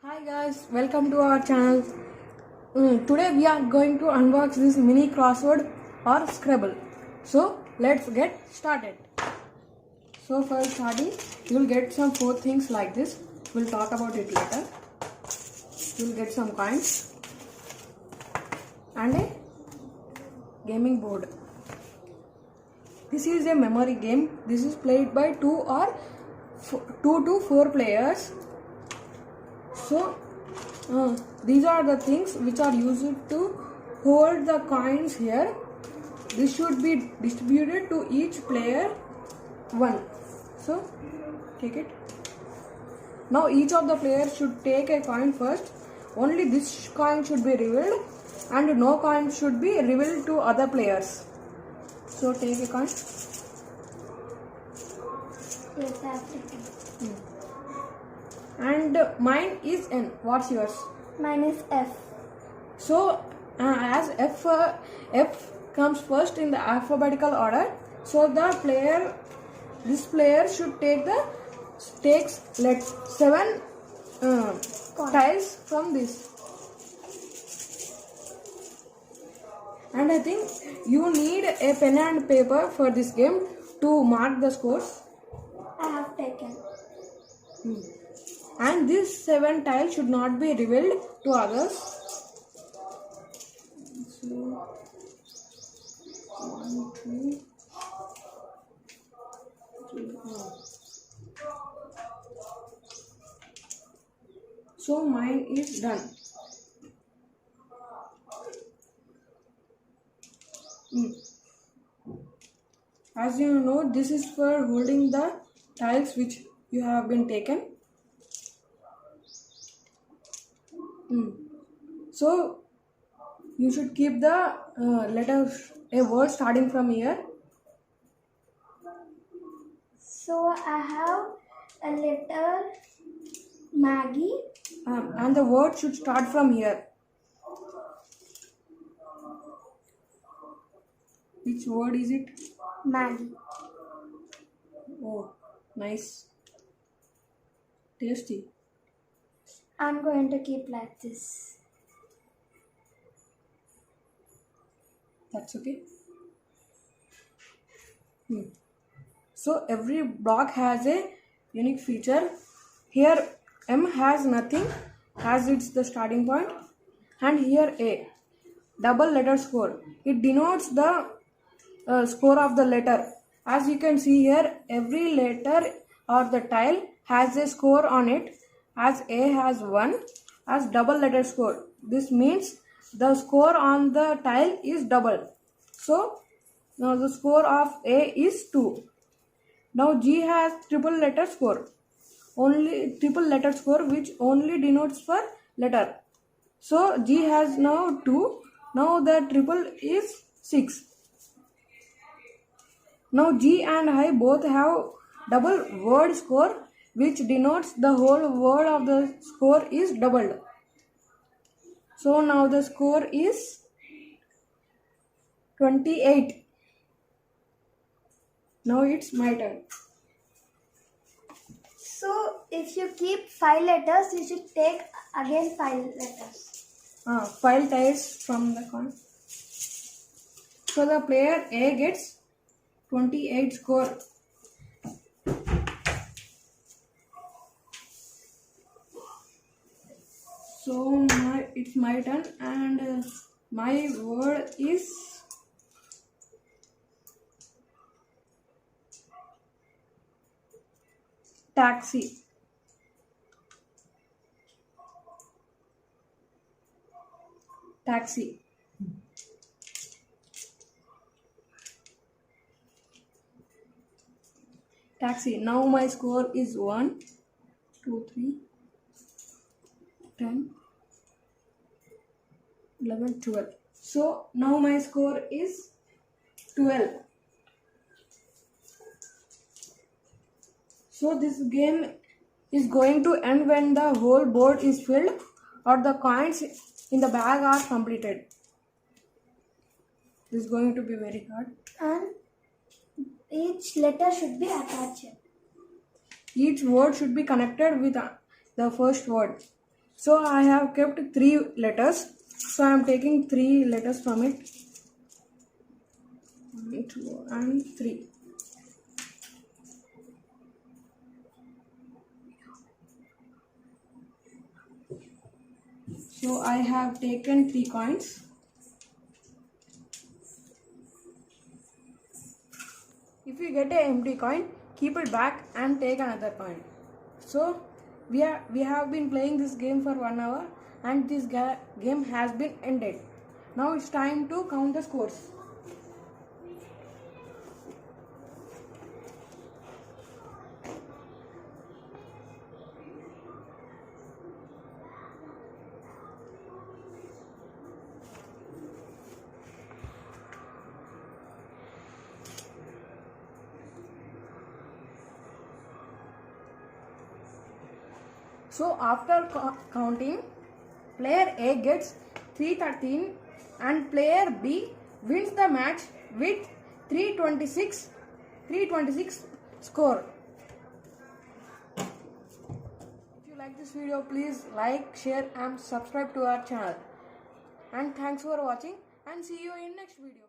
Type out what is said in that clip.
Hi guys, welcome to our channel. Today we are going to unbox this mini crossword or Scrabble. So let's get started. So for starting, you will get some 4 things like this. We'll talk about it later. You will get some coins and a gaming board. This is a memory game. This is played by 2 to 4 players. So these are the things which are used to hold the coins here. This should be distributed to each player one. So take it. Now each of the players should take a coin first. Only this coin should be revealed and no coin should be revealed to other players. So take a coin. Yes, I have taken. And mine is N. What's yours? Mine is F. So as F comes first in the alphabetical order, so this player should takes 7 tiles from this. And I think you need a pen and paper for this game to mark the scores. I have taken. And this 7 tiles should not be revealed to others. So 1, 2, 3, 4. So mine is done. As you know, this is for holding the tiles which you have been taken. So you should keep the a word starting from here. So I have a letter Maggie. And the word should start from here. Which word is it? Maggie. Oh, nice. Tasty. I'm going to keep like this. That's okay. So every block has a unique feature. Here M has nothing as it's the starting point, and here A, double letter score. It denotes the score of the letter. As you can see here, every letter or the tile has a score on it. As A has 1 as double letter score. This means the score on the tile is double. So now the score of A is 2. Now G has triple letter score. Only triple letter score which only denotes for letter. So G has now 2. Now the triple is 6. Now G and I both have double word score which denotes the whole word of the score is doubled. So now the score is 28. Now it's my turn. So if you keep 5 letters, you should take again 5 letters. 5 tiles from the coin. So the player A gets 28 score. So it's my turn and my word is taxi. Taxi. Taxi. Now my score is 1, 2, 3, 10, 11, 12. So now my score is 12. So this game is going to end when the whole board is filled or the coins in the bag are completed. This is going to be very hard. And each letter should be attached. Each word should be connected with the first word. So I have kept 3 letters. So I am taking 3 letters from it. 1, 2, and 3. So I have taken 3 coins. If you get an empty coin, keep it back and take another coin. So we have been playing this game for 1 hour and this game has been ended. Now it's time to count the scores. So after counting, player A gets 313 and player B wins the match with 326 score. If you like this video, please like, share and subscribe to our channel. And thanks for watching and see you in next video.